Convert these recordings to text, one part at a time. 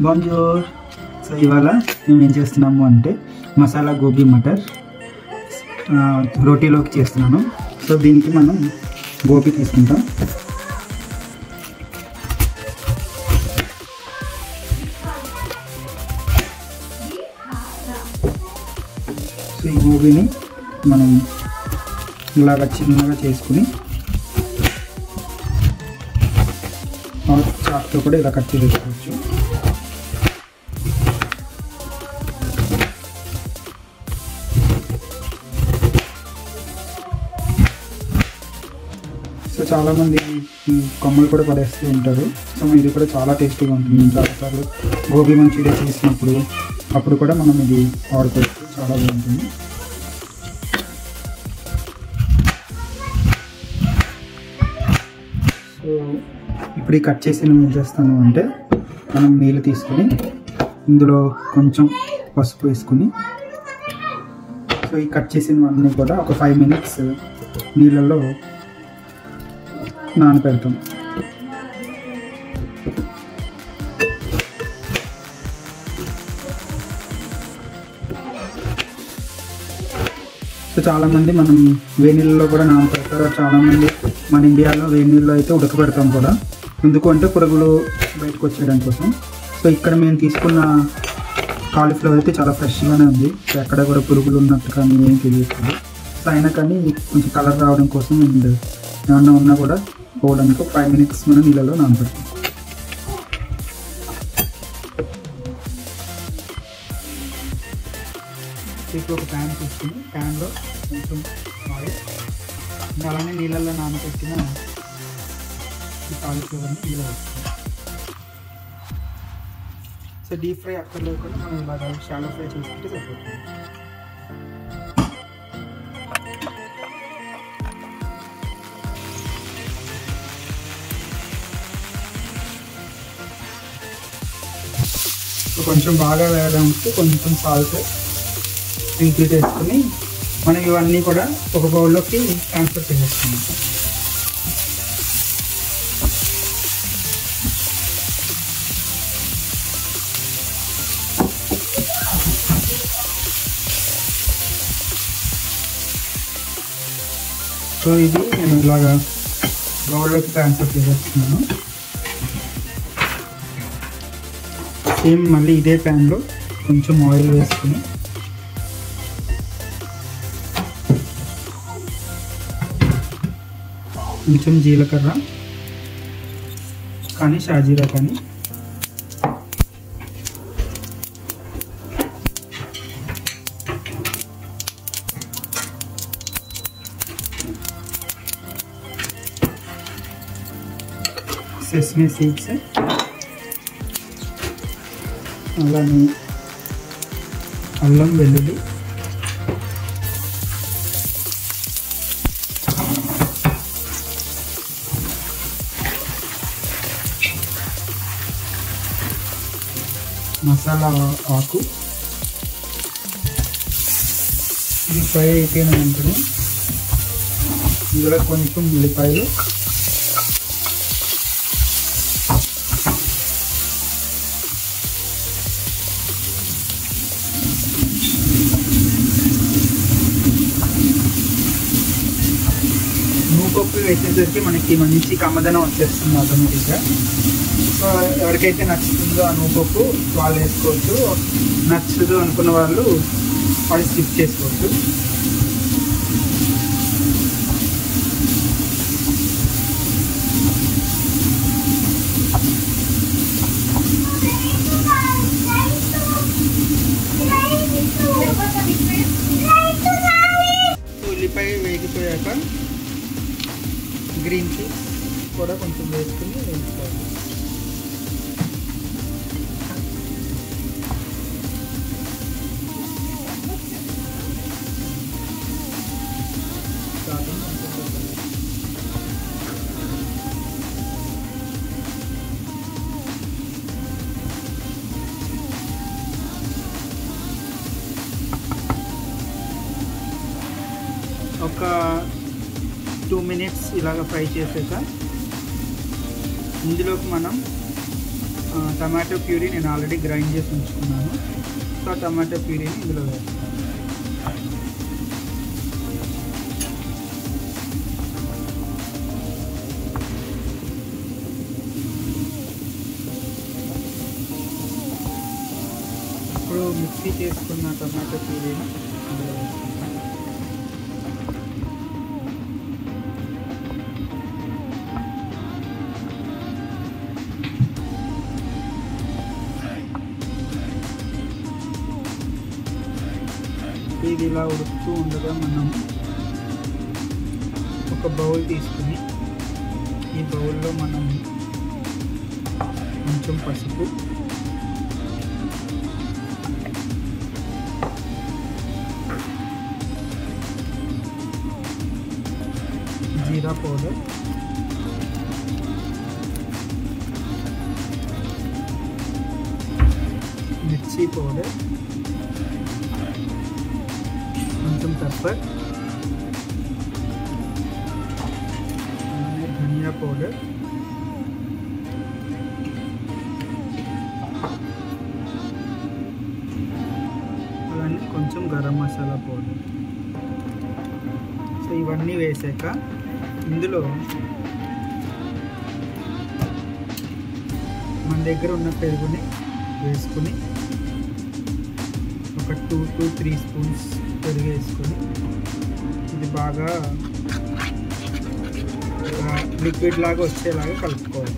బాంజోర్. So ఇవాళ మేము ఏం చేస్తున్నాము అంటే మసాలా గోబీ మటర్ రోటీలోకి చేస్తున్నాను. సో దీనికి మనం గోబీ తీసుకుంటాం. సో ఈ గోబీని మనం ఇలాగ చిన్నగా చేసుకుని చాక్తో కూడా ఇలా కట్ చేసుకోవచ్చు. సో చాలామంది కొమ్మలు కూడా పడేస్తూ ఉంటారు. సో ఇది కూడా చాలా టేస్టీగా ఉంటుంది. చాలాసార్లు గోబీ మంచూరియా చేసినప్పుడు అప్పుడు కూడా మనం ఇది వాడుకోవచ్చు, చాలా బాగుంటుంది. సో ఇప్పుడు ఈ కట్ చేసి నేను ఏం చేస్తాను అంటే మనం నీళ్ళు తీసుకొని ఇందులో కొంచెం పసుపు వేసుకుని సో ఈ కట్ చేసినవన్నీ కూడా ఒక 5 minutes నీళ్ళల్లో నానబెడతాం. సో చాలామంది మనం వేడి నీళ్ళలో కూడా నానబెడతారు. చాలామంది మన ఇండియాలో వేడి నీళ్ళలో అయితే ఉడకబెడతాం కూడా, ఎందుకంటే పురుగులు బయటకు వచ్చేయడం కోసం. సో ఇక్కడ మేము తీసుకున్న కాలీఫ్లవర్ అయితే చాలా ఫ్రెష్గానే ఉంది. సో ఎక్కడ కూడా పురుగులు ఉన్నట్టు కానీ ఏం తెలియదు. సో అయినా కానీ కొంచెం కలర్ రావడం కోసం అండ్ ఏమన్నా ఉన్నా కూడా పోవడానికి ఒక 5 minutes మనం నీళ్ళలో నానబెడతాం. ఇప్పుడు ఒక ప్యాన్ తీసుకుని ప్యాన్లో కొంచెం ఆయిల్, అలానే నీళ్ళల్లో నానబెట్టిన ఈ కాలీఫ్లవర్ని ఇలా వేస్తాం. సో డీప్ ఫ్రై అక్కర్లో కూడా మనం ఇలాగ షాలో ఫ్రై చేసుకుంటే సరిపోతుంది. సో కొంచెం బాగా వేయడానికి కొంచెం సాల్ట్ ఇంక్రీజ్ చేసుకుని మనం ఇవన్నీ కూడా ఒక బౌల్లోకి ట్రాన్స్ఫర్ చేసేస్తున్నాం. సో ఇది నేను ఇలాగా బౌల్లోకి ట్రాన్స్ఫర్ చేసేస్తున్నాను. సేమ్ మళ్ళీ ఇదే ప్యాన్లో కొంచెం ఆయిల్ వేసుకుని కొంచెం జీలకర్ర కానీ షాజీరా కానీ సెసమీ సీడ్స్, అలానే అల్లం వెల్లుల్లి, మసాలా ఆకు. ఇది ఫ్రై అయిపోయిన వెంటనే ఇందులో కొంచెం ఉల్లిపాయలు, నువ్వుపప్పు వేసేసరికి మనకి మంచి కమ్మదనం వచ్చేస్తుంది ఆటోమేటిక్గా. సో ఎవరికైతే నచ్చుతుందో ఆ నువ్వుపప్పు వాళ్ళు వేసుకోవచ్చు, నచ్చదు అనుకున్న వాళ్ళు అది స్కిప్ చేసుకోవచ్చు. ఉల్లిపాయ వేగిపోయాక గ్రీన్ పీస్ కూడా కొంచెం వేసుకుని వేసుకోవాలి. ఒక 2 minutes ఇలాగ ఫ్రై చేసాక ఇందులోకి మనం టమాటో ప్యూరీ నేను ఆల్రెడీ గ్రైండ్ చేసి ఉంచుకున్నాను. సో ఆ టమాటో ప్యూరీని ఇందులో వేస్తాను. ఇప్పుడు మిక్సీ చేసుకున్న టమాటో ప్యూరీని ఇందులో వేస్తాను. ఇది ఇలా ఉడుకుతూ ఉండగా మనం ఒక బౌల్ తీసుకుని ఈ బౌల్లో మనం కొంచెం పసుపు, జీరా పౌడర్, మిర్చి పౌడర్, కొంచెం పెప్పర్, అలానే ధనియా పౌడర్, అలానే కొంచెం గరం మసాలా పౌడర్. సో ఇవన్నీ వేసాక ఇందులో మన దగ్గర ఉన్న పెరుగుని వేసుకుని ఒక 2 to 3 స్పూన్స్ పెరుగు వేసుకొని ఇది బాగా లిక్విడ్ లాగా వచ్చేలాగా కలుపుకోవాలి.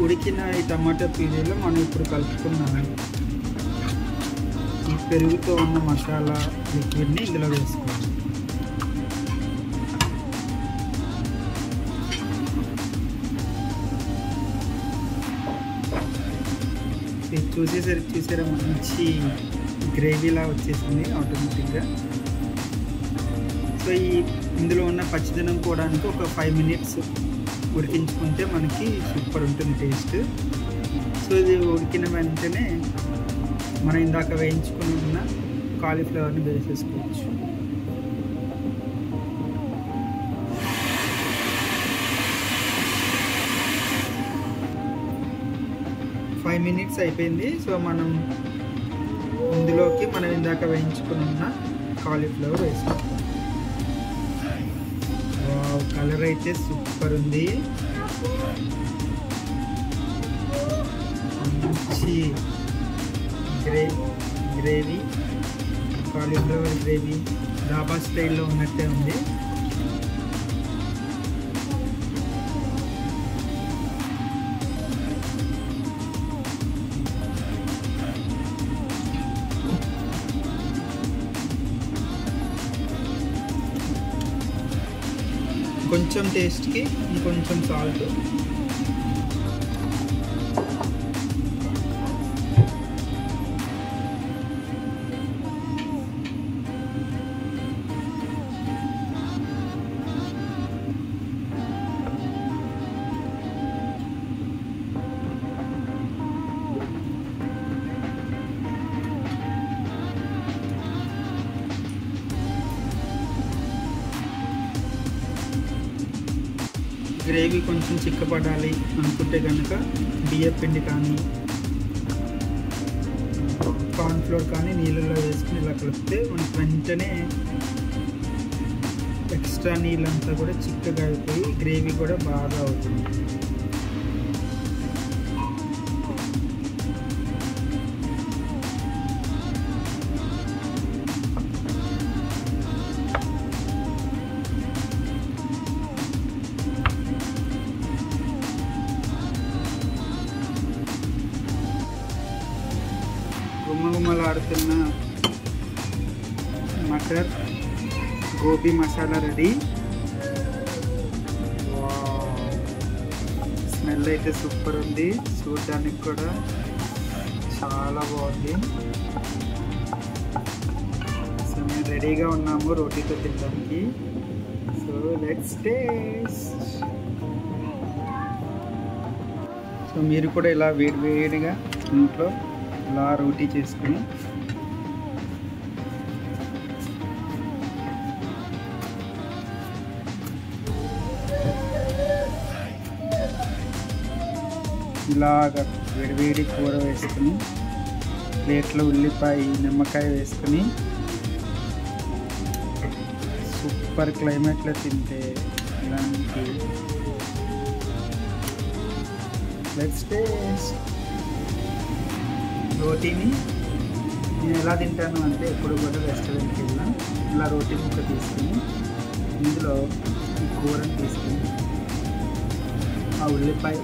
ఉడికిన ఈ టమాటా ప్యూరీలో మనం ఇప్పుడు కలుపుకున్న ఈ పెరుగుతో ఉన్న మసాలా లిక్విడ్ని ఇందులో వేసుకోవాలి. చూసారా మంచి గ్రేవీలా వచ్చేసింది ఆటోమేటిక్గా. సో ఇందులో ఉన్న పచ్చిదనం పోవడానికి ఒక 5 minutes ఉడికించుకుంటే మనకి సూపర్ ఉంటుంది టేస్ట్. సో ఇది ఉడికిన వెంటనే మనం ఇందాక వేయించుకుని ఉన్న కాలీఫ్లవర్ని వేసేసుకోవచ్చు. ఫైవ్ మినిట్స్ అయిపోయింది. సో మనం ఇందులోకి మనం ఇందాక వేయించుకుని ఉన్న కాలీఫ్లవర్ వేసుకుంటాం. వావ్, కలర్ అయితే సూపర్ ఉంది. మంచి గ్రేవీ, కాలీఫ్లవర్ గ్రేవీ డాబా స్టైల్లో ఉన్నట్టే ఉంది. కొంచెం టేస్ట్కి ఇంకొంచెం సాల్ట్, గ్రేవీ కొంచెం చిక్కపడాలి అనుకుంటే కనుక బియ్యం పిండి కానీ కార్న్ఫ్లోర్ కానీ నీళ్ళలో వేసుకుని ఇలా కలిపితే మనకి వెంటనే ఎక్స్ట్రా నీళ్ళంతా కూడా చిక్కగా అయిపోయి గ్రేవీ కూడా బాగా అవుతుంది. గుమ్మగుమ్మలాడుతున్న మటర్ గోబీ మసాలా రెడీ. స్మెల్ అయితే సూపర్ ఉంది, చూడడానికి కూడా చాలా బాగుంది. సో మేము రెడీగా ఉన్నాము రోటీతో తినడానికి. So let's taste. సో మీరు కూడా ఇలా వేడివేడిగా ఇంట్లో ఇలా రోటీ చేసుకుని ఇలాగ వేడివేడి కూర వేసుకుని ప్లేట్లో ఉల్లిపాయ నిమ్మకాయ వేసుకుని సూపర్ క్లైమేట్లో తింటే ఇలాంటి లెట్స్ టేస్ట్. రోటీని నేను ఎలా తింటాను అంటే ఎప్పుడు కూడా రెస్టారెంట్కి వెళ్ళినా ఇలా రోటీ ముక్క తీసుకుని ఇందులో ఈ కూరని తీసుకుని ఆ ఉల్లిపాయ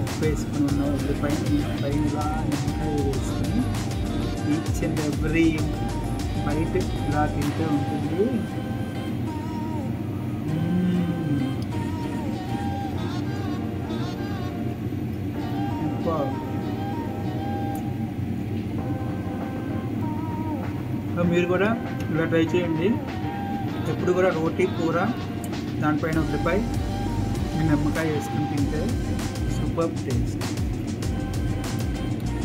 ఉప్పు వేసుకుని ఉన్న ఉల్లిపాయ పైన ఇలా నిమ్మకాయ వేసుకుని ఈచ్ అండ్ ఎవ్రీ బయట ఇలా తింటే ఉంటుంది. మీరు కూడా ఇలా ట్రై చేయండి. ఎప్పుడు కూడా రోటీ కూర దానిపైన ఉల్లిపాయ నిమ్మకాయ వేసుకుని తింటే సూపర్ టేస్ట్.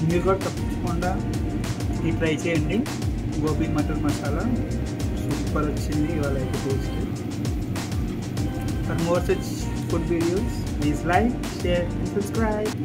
మీరు కూడా తప్పకుండా ఇది ట్రై చేయండి. గోబీ మటర్ మసాలా సూపర్ వచ్చింది ఇవాళ అయితే taste. For more such food videos please like, share and subscribe.